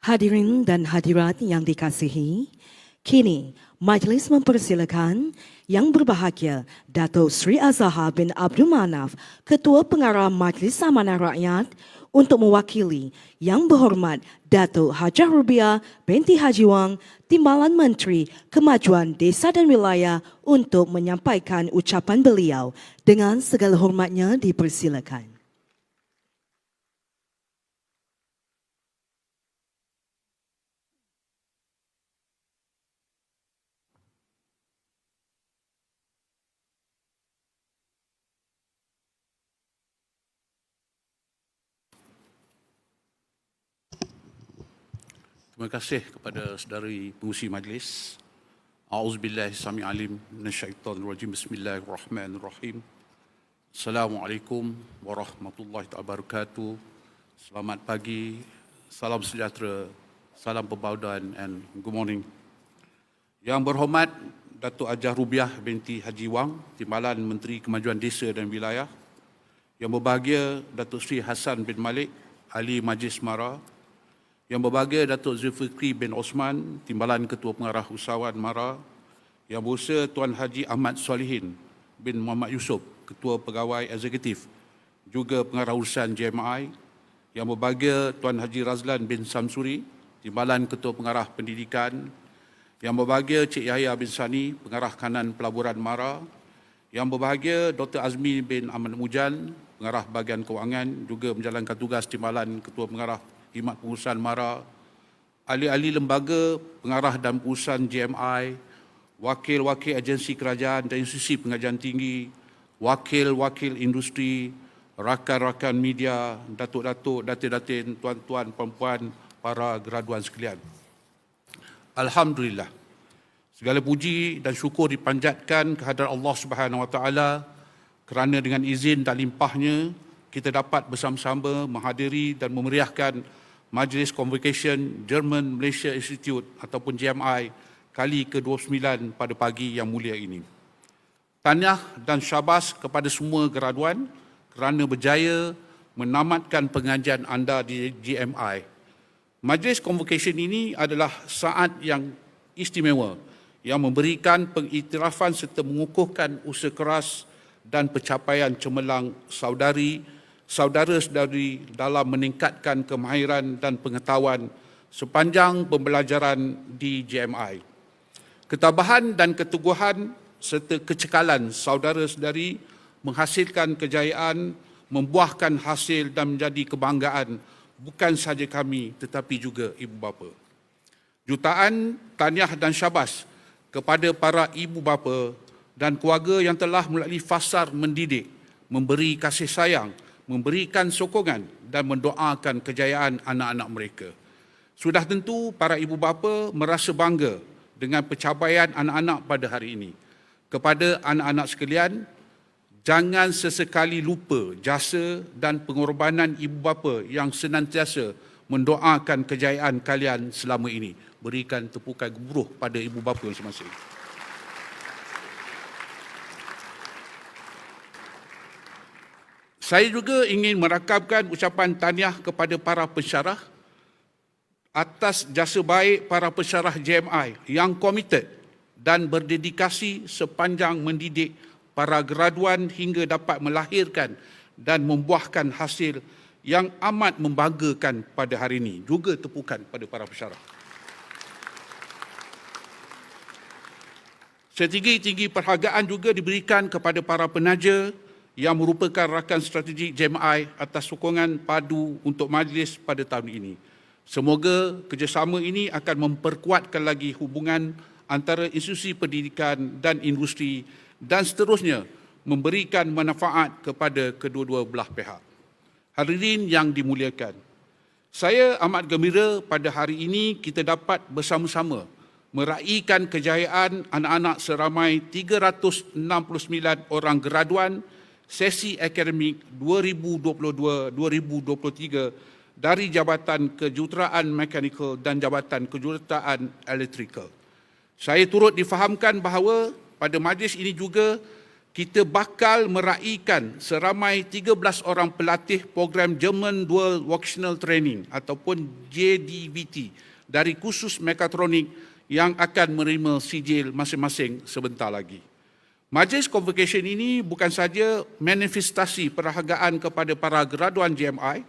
Hadirin dan hadirat yang dikasihi, kini majlis mempersilakan Yang Berbahagia Datuk Seri Azhar bin Abdul Manaf, Ketua Pengarah Majlis Amanah Rakyat, untuk mewakili Yang Berhormat Datuk Hajah Rubiah binti Haji Wang, Timbalan Menteri Kemajuan Desa dan Wilayah, untuk menyampaikan ucapan beliau. Dengan segala hormatnya dipersilakan. Terima kasih kepada saudari pengurusi majlis. A'udzubillahi sami'il alim minasyaitonir rajim. Bismillahirrahmanirrahim. Assalamualaikum warahmatullahi wabarakatuh. Selamat pagi, salam sejahtera, salam perbaudaan and good morning. Yang berhormat Datuk Hajah Rubiah binti Haji Wang, Timbalan Menteri Kemajuan Desa dan Wilayah. Yang berbahagia Datuk Seri Hassan bin Malik, Ahli Majlis Mara. Yang berbahagia Datuk Zulfikri bin Osman, Timbalan Ketua Pengarah Usahawan Mara. Yang berusaha Tuan Haji Ahmad Solihin bin Muhammad Yusof, Ketua Pegawai Eksekutif, juga Pengarah Urusan JMI. Yang berbahagia Tuan Haji Razlan bin Samsuri, Timbalan Ketua Pengarah Pendidikan. Yang berbahagia Cik Yahya bin Sani, Pengarah Kanan Pelaburan Mara. Yang berbahagia Dr. Azmi bin Ahmad Mujan, Pengarah Bahagian Kewangan, juga menjalankan tugas Timbalan Ketua Pengarah Khidmat Pengurusan Mara, ahli-ahli lembaga, pengarah dan pengurusan JMI, wakil-wakil agensi kerajaan dan institusi pengajian tinggi, wakil-wakil industri, rakan-rakan media, datuk-datuk, datin-datin, tuan-tuan, perempuan, para graduan sekalian. Alhamdulillah, segala puji dan syukur dipanjatkan kehadrat Allah Subhanahu Wa Taala kerana dengan izin dan limpahnya kita dapat bersama-sama menghadiri dan memeriahkan Majlis Convocation German Malaysia Institute ataupun GMI kali ke-29 pada pagi yang mulia ini. Tahniah dan syabas kepada semua graduan kerana berjaya menamatkan pengajian anda di GMI. Majlis Convocation ini adalah saat yang istimewa yang memberikan pengiktirafan serta mengukuhkan usaha keras dan pencapaian cemerlang saudara-saudari dalam meningkatkan kemahiran dan pengetahuan sepanjang pembelajaran di JMI. Ketabahan dan keteguhan serta kecekalan saudara-saudari menghasilkan kejayaan, membuahkan hasil dan menjadi kebanggaan bukan sahaja kami tetapi juga ibu bapa. Jutaan tahniah dan syabas kepada para ibu bapa dan keluarga yang telah melalui fasar mendidik, memberi kasih sayang, memberikan sokongan dan mendoakan kejayaan anak-anak mereka. Sudah tentu para ibu bapa merasa bangga dengan pencapaian anak-anak pada hari ini. Kepada anak-anak sekalian, jangan sesekali lupa jasa dan pengorbanan ibu bapa yang senantiasa mendoakan kejayaan kalian selama ini. Berikan tepukan gemuruh pada ibu bapa masing-masing. Saya juga ingin merakamkan ucapan tahniah kepada para pensyarah atas jasa baik para pensyarah JMI yang komited dan berdedikasi sepanjang mendidik para graduan hingga dapat melahirkan dan membuahkan hasil yang amat membanggakan pada hari ini. Juga tepukan pada para pensyarah. Setinggi-tinggi perhargaan juga diberikan kepada para penaja yang merupakan rakan strategik JMI atas sokongan padu untuk majlis pada tahun ini. Semoga kerjasama ini akan memperkuatkan lagi hubungan antara institusi pendidikan dan industri dan seterusnya memberikan manfaat kepada kedua-dua belah pihak. Hadirin yang dimuliakan, saya amat gembira pada hari ini kita dapat bersama-sama meraihkan kejayaan anak-anak seramai 369 orang graduan sesi akademik 2022-2023 dari Jabatan Kejuruteraan Mekanikal dan Jabatan Kejuruteraan Elektrikal. Saya turut difahamkan bahawa pada majlis ini juga kita bakal meraihkan seramai 13 orang pelatih program German Dual Vocational Training ataupun JDVT dari kursus mekatronik yang akan menerima sijil masing-masing sebentar lagi. Majlis Convocation ini bukan saja manifestasi perhargaan kepada para graduan JMI,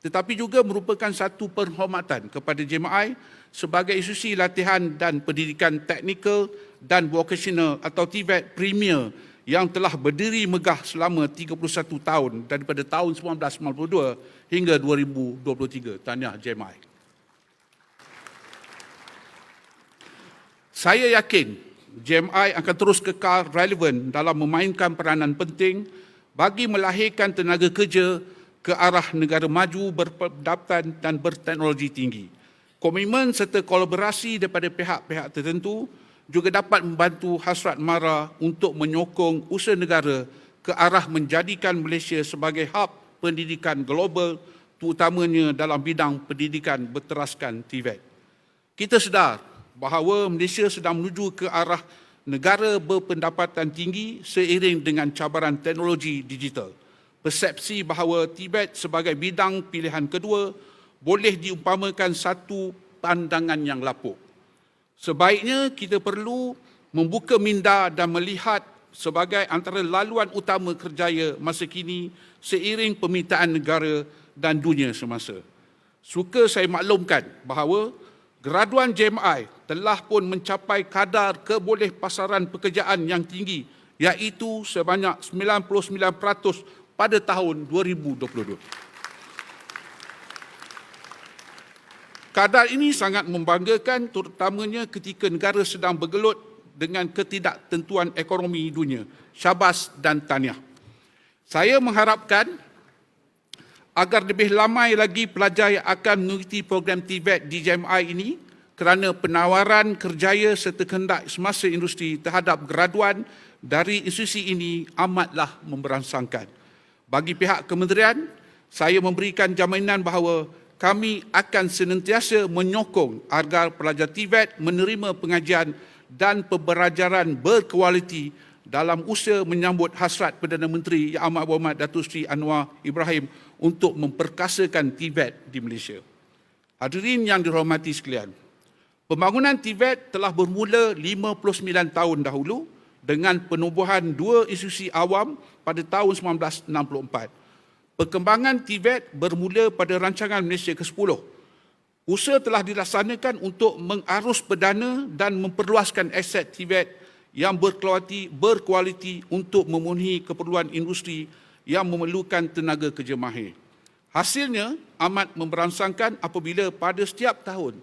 tetapi juga merupakan satu penghormatan kepada JMI sebagai institusi latihan dan pendidikan teknikal dan vocational atau TVET Premier yang telah berdiri megah selama 31 tahun daripada tahun 1992 hingga 2023. Tahniah JMI. Saya yakin JMI akan terus kekal relevan dalam memainkan peranan penting bagi melahirkan tenaga kerja ke arah negara maju berpendapatan dan berteknologi tinggi. Komitmen serta kolaborasi daripada pihak-pihak tertentu juga dapat membantu hasrat MARA untuk menyokong usaha negara ke arah menjadikan Malaysia sebagai hub pendidikan global, terutamanya dalam bidang pendidikan berteraskan TVET. Kita sedar bahawa Malaysia sedang menuju ke arah negara berpendapatan tinggi seiring dengan cabaran teknologi digital. Persepsi bahawa TVET sebagai bidang pilihan kedua boleh diumpamakan satu pandangan yang lapuk. Sebaiknya kita perlu membuka minda dan melihat sebagai antara laluan utama kerjaya masa kini seiring permintaan negara dan dunia semasa. Suka saya maklumkan bahawa graduan JMI telah pun mencapai kadar kebolehpasaran pekerjaan yang tinggi iaitu sebanyak 99% pada tahun 2022. Kadar ini sangat membanggakan terutamanya ketika negara sedang bergelut dengan ketidaktentuan ekonomi dunia. Syabas dan tahniah. Saya mengharapkan agar lebih ramai lagi pelajar yang akan mengikuti program TVET di JMI ini kerana penawaran kerjaya serta kehendak semasa industri terhadap graduan dari institusi ini amatlah memberangsangkan. Bagi pihak kementerian, saya memberikan jaminan bahawa kami akan senantiasa menyokong agar pelajar TVET menerima pengajian dan pembelajaran berkualiti dalam usaha menyambut hasrat Perdana Menteri Yang Amat Berhormat Datuk Seri Anwar Ibrahim untuk memperkasakan TVET di Malaysia. Hadirin yang dihormati sekalian, pembangunan TVET telah bermula 59 tahun dahulu dengan penubuhan dua institusi awam pada tahun 1964. Perkembangan TVET bermula pada rancangan Malaysia ke-10. Usaha telah dilaksanakan untuk mengarus perdana dan memperluaskan aset TVET yang berkualiti untuk memenuhi keperluan industri yang memerlukan tenaga kerja mahir. Hasilnya amat memberangsangkan apabila pada setiap tahun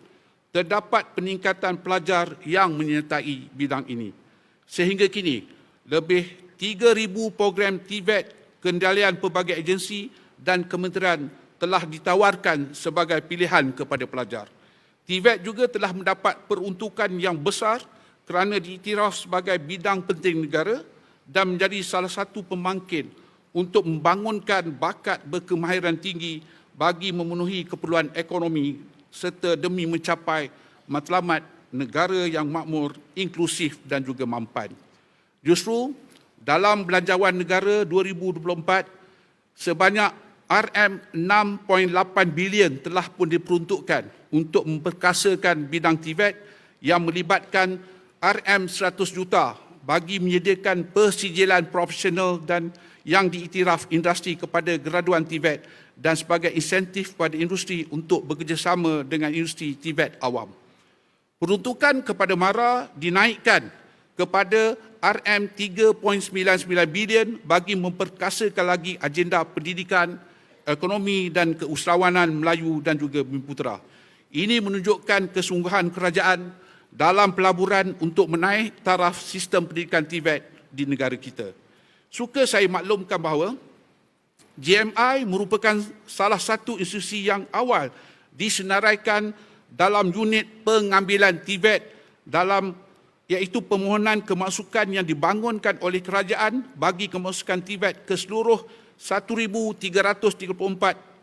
terdapat peningkatan pelajar yang menyertai bidang ini. Sehingga kini, lebih 3,000 program TVET kendalian pelbagai agensi dan kementerian telah ditawarkan sebagai pilihan kepada pelajar. TVET juga telah mendapat peruntukan yang besar kerana diiktiraf sebagai bidang penting negara dan menjadi salah satu pembangkit untuk membangunkan bakat berkemahiran tinggi bagi memenuhi keperluan ekonomi serta demi mencapai matlamat negara yang makmur, inklusif dan juga mampan. Justru dalam Belanjawan Negara 2024, sebanyak RM6.8 bilion telah pun diperuntukkan untuk memperkasakan bidang TVET yang melibatkan RM100 juta bagi menyediakan persijilan profesional dan yang diiktiraf industri kepada graduan TVET dan sebagai insentif pada industri untuk bekerjasama dengan industri TVET awam. Peruntukan kepada MARA dinaikkan kepada RM3.99 bilion bagi memperkasakan lagi agenda pendidikan, ekonomi dan keusahawanan Melayu dan juga Bumiputera. Ini menunjukkan kesungguhan kerajaan dalam pelaburan untuk menaik taraf sistem pendidikan TVET di negara kita. Suka saya maklumkan bahawa JMI merupakan salah satu institusi yang awal disenaraikan dalam unit pengambilan TVET iaitu permohonan kemasukan yang dibangunkan oleh kerajaan bagi kemasukan TVET ke seluruh 1,334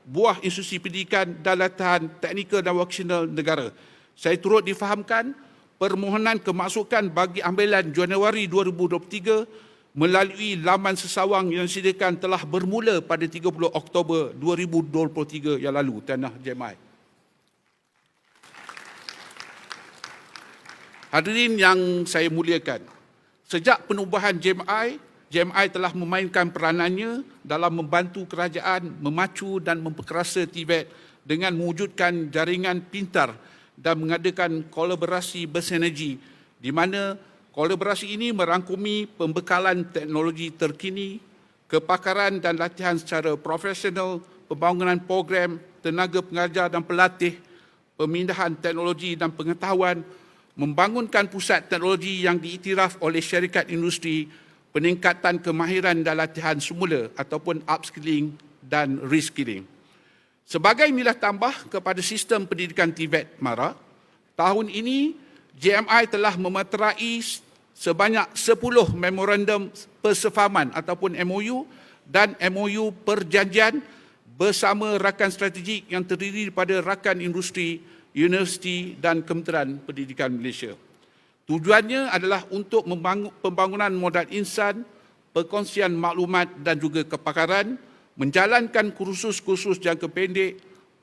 buah institusi pendidikan dan latihan teknikal dan vocational negara. Saya turut difahamkan permohonan kemasukan bagi ambilan Januari 2023 melalui laman sesawang yang disediakan telah bermula pada 30 Oktober 2023 yang lalu, Tanah JMI. Hadirin yang saya muliakan, sejak penubuhan JMI telah memainkan peranannya dalam membantu kerajaan memacu dan memperkasa TVET dengan mewujudkan jaringan pintar dan mengadakan kolaborasi bersinergi di mana kolaborasi ini merangkumi pembekalan teknologi terkini, kepakaran dan latihan secara profesional, pembangunan program, tenaga pengajar dan pelatih, pemindahan teknologi dan pengetahuan, membangunkan pusat teknologi yang diiktiraf oleh syarikat industri, peningkatan kemahiran dan latihan semula ataupun upskilling dan reskilling. Sebagai nilai tambah kepada sistem pendidikan TVET MARA, tahun ini JMI telah memeterai sebanyak 10 memorandum persefahaman ataupun MOU dan MOU perjanjian bersama rakan strategik yang terdiri daripada rakan industri, universiti dan Kementerian Pendidikan Malaysia. Tujuannya adalah untuk pembangunan modal insan, perkongsian maklumat dan juga kepakaran, menjalankan kursus-kursus jangka pendek,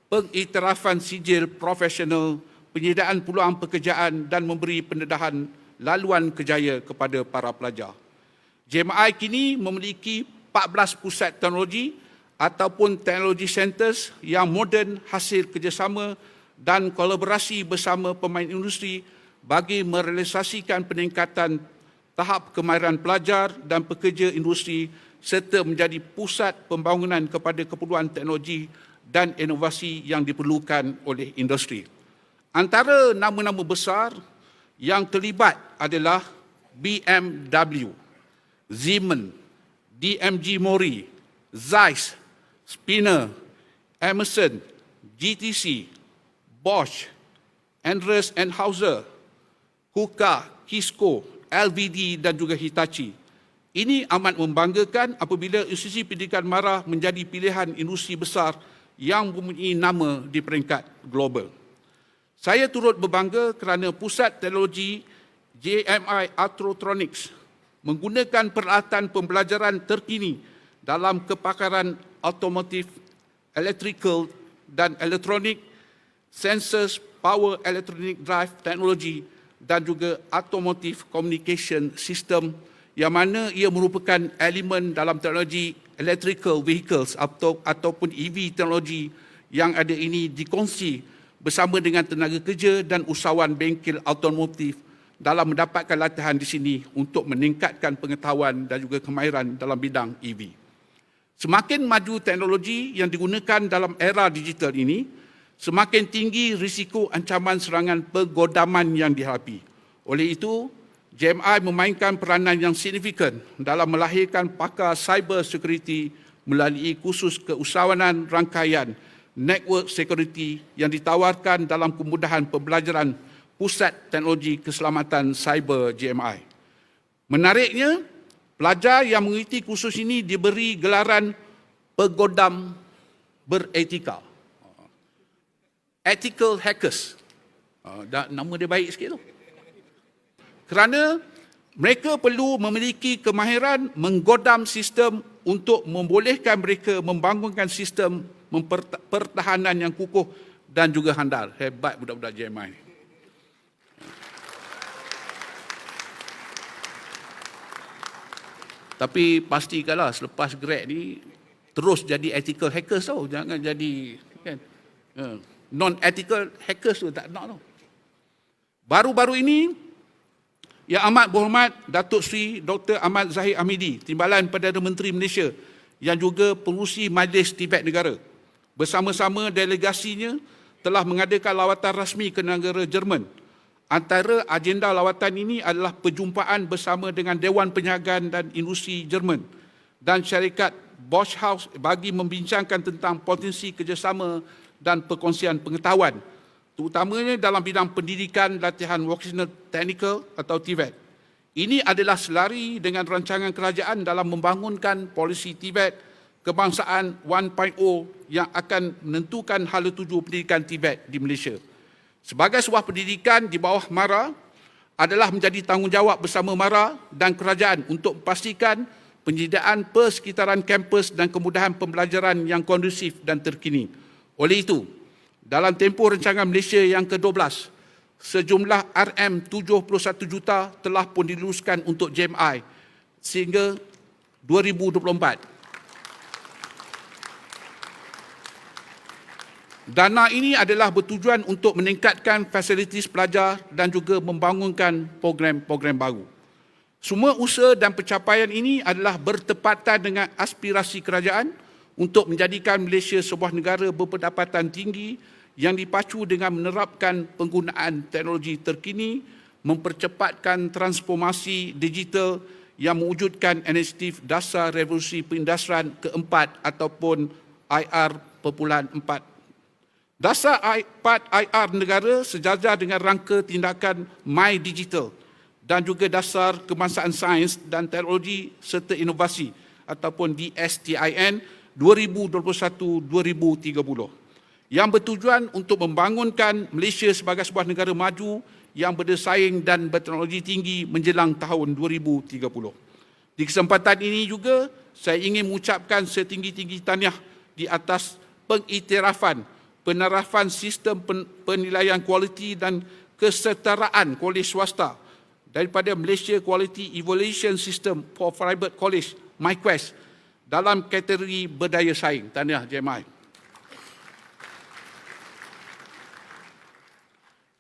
pengiktirafan sijil profesional, penyediaan peluang pekerjaan dan memberi pendedahan laluan kerjaya kepada para pelajar. JMI kini memiliki 14 pusat teknologi ataupun teknologi centers yang moden hasil kerjasama dan kolaborasi bersama pemain industri bagi merealisasikan peningkatan tahap kemahiran pelajar dan pekerja industri serta menjadi pusat pembangunan kepada keperluan teknologi dan inovasi yang diperlukan oleh industri. Antara nama-nama besar yang terlibat adalah BMW, Siemens, DMG Mori, Zeiss, Spinner, Emerson, GTC, Bosch, Andres & Hauser, KUKA, Kisco, LVD dan juga Hitachi. Ini amat membanggakan apabila institusi pendidikan MARA menjadi pilihan industri besar yang mempunyai nama di peringkat global. Saya turut berbangga kerana Pusat Teknologi JMI Atrotronics menggunakan peralatan pembelajaran terkini dalam kepakaran automotif, electrical dan elektronik, sensors, power electronic drive technology dan juga automotive communication system yang mana ia merupakan elemen dalam teknologi electrical vehicles ataupun EV teknologi yang ada ini dikongsi bersama dengan tenaga kerja dan usahawan bengkel automotif dalam mendapatkan latihan di sini untuk meningkatkan pengetahuan dan juga kemahiran dalam bidang EV. Semakin maju teknologi yang digunakan dalam era digital ini, semakin tinggi risiko ancaman serangan pergodaman yang dihadapi. Oleh itu, JMI memainkan peranan yang signifikan dalam melahirkan pakar cyber security melalui kursus keusahawanan rangkaian network security yang ditawarkan dalam kemudahan pembelajaran Pusat Teknologi Keselamatan Cyber JMI. Menariknya, pelajar yang mengikuti kursus ini diberi gelaran pegodam beretika. Ethical hackers. Nama dia baik sikit tu. Kerana mereka perlu memiliki kemahiran menggodam sistem untuk membolehkan mereka membangunkan sistem pertahanan yang kukuh dan juga handal. Hebat budak-budak JMI. Tapi pastikanlah selepas grad ni terus jadi ethical hackers tau. Jangan jadi kan, non-ethical hackers tu tak nak tau. Baru-baru ini, Yang Amat Berhormat Datuk Seri Dr. Ahmad Zahid Hamidi, Timbalan Perdana Menteri Malaysia yang juga pengurusi Majlis Tibet Negara, bersama-sama delegasinya telah mengadakan lawatan rasmi ke negara Jerman. Antara agenda lawatan ini adalah perjumpaan bersama dengan Dewan Perniagaan dan Industri Jerman dan syarikat Bosch House bagi membincangkan tentang potensi kerjasama dan perkongsian pengetahuan, terutamanya dalam bidang pendidikan latihan vocational technical atau TVET. Ini adalah selari dengan rancangan kerajaan dalam membangunkan polisi TVET kebangsaan 1.0 yang akan menentukan hala tuju pendidikan TVET di Malaysia. Sebagai sebuah pendidikan di bawah MARA, adalah menjadi tanggungjawab bersama MARA dan kerajaan untuk memastikan penyediaan persekitaran kampus dan kemudahan pembelajaran yang kondusif dan terkini. Oleh itu, dalam tempoh rancangan Malaysia yang ke-12, sejumlah RM71 juta telah pun diluluskan untuk JMI sehingga 2024. Dana ini adalah bertujuan untuk meningkatkan fasilitis pelajar dan juga membangunkan program-program baru. Semua usaha dan pencapaian ini adalah bertepatan dengan aspirasi kerajaan untuk menjadikan Malaysia sebuah negara berpendapatan tinggi yang dipacu dengan menerapkan penggunaan teknologi terkini, mempercepatkan transformasi digital yang mewujudkan inisiatif dasar revolusi perindustrian keempat ataupun IR.4. Dasar IR negara sejajar dengan rangka tindakan My Digital dan juga dasar kebangsaan sains dan teknologi serta inovasi ataupun DSTIN 2021-2030 yang bertujuan untuk membangunkan Malaysia sebagai sebuah negara maju yang bersaing dan berteknologi tinggi menjelang tahun 2030. Di kesempatan ini juga saya ingin mengucapkan setinggi-tinggi tahniah di atas pengiktirafan penerapan sistem penilaian kualiti dan kesetaraan kolej swasta daripada Malaysia Quality Evaluation System for Private College, MyQuest, dalam kategori berdaya saing. Tahniah JMI.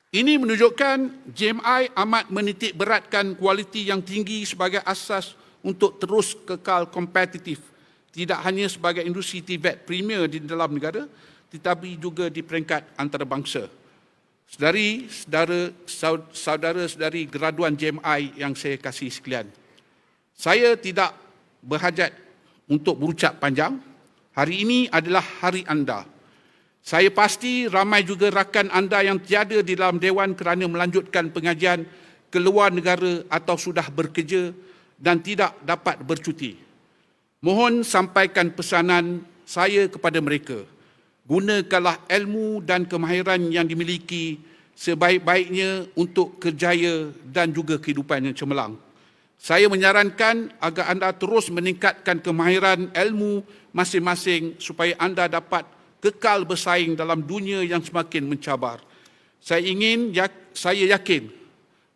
Ini menunjukkan JMI amat menitik beratkan kualiti yang tinggi sebagai asas untuk terus kekal kompetitif, tidak hanya sebagai industri TVET premier di dalam negara, tetapi juga di peringkat antarabangsa. Saudara-saudari graduan JMI yang saya kasih sekalian, saya tidak berhajat untuk berucap panjang. Hari ini adalah hari anda. Saya pasti ramai juga rakan anda yang tiada di dalam Dewan kerana melanjutkan pengajian ke luar negara atau sudah bekerja dan tidak dapat bercuti. Mohon sampaikan pesanan saya kepada mereka. Gunakanlah ilmu dan kemahiran yang dimiliki sebaik-baiknya untuk kerjaya dan juga kehidupan yang cemerlang. Saya menyarankan agar anda terus meningkatkan kemahiran ilmu masing-masing supaya anda dapat kekal bersaing dalam dunia yang semakin mencabar. Saya yakin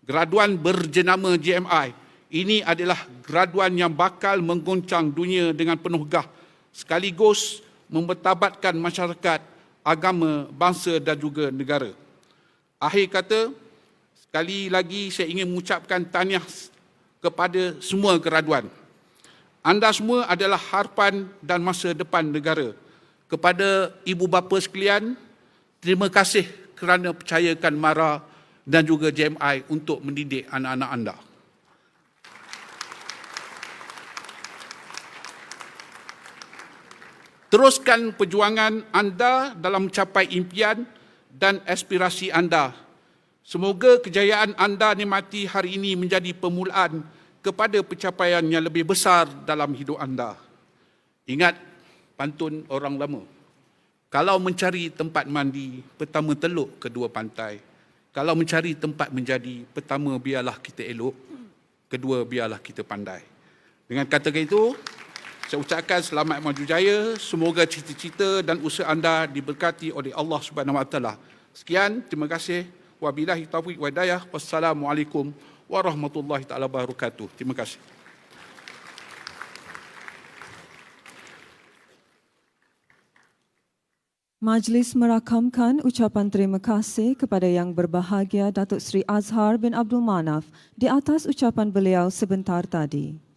graduan berjenama JMI ini adalah graduan yang bakal mengguncang dunia dengan penuh gah sekaligus mempertabatkan masyarakat, agama, bangsa dan juga negara. Akhir kata, sekali lagi saya ingin mengucapkan tahniah kepada semua graduan. Anda semua adalah harapan dan masa depan negara. Kepada ibu bapa sekalian, terima kasih kerana percayakan MARA dan juga JMI untuk mendidik anak-anak anda. Teruskan perjuangan anda dalam mencapai impian dan aspirasi anda. Semoga kejayaan anda nikmati hari ini menjadi permulaan kepada pencapaian yang lebih besar dalam hidup anda. Ingat pantun orang lama. Kalau mencari tempat mandi, pertama teluk kedua pantai. Kalau mencari tempat menjadi, pertama biarlah kita elok, kedua biarlah kita pandai. Dengan kata itu, saya ucapkan selamat maju jaya. Semoga cita-cita dan usaha anda diberkati oleh Allah Subhanahu Wa Taala. Sekian, terima kasih. Wabillahi taufiq wa hidayah. Wassalamualaikum warahmatullahi taala wabarakatuh. Terima kasih. Majlis merakamkan ucapan terima kasih kepada Yang Berbahagia Datuk Seri Azhar bin Abdul Manaf di atas ucapan beliau sebentar tadi.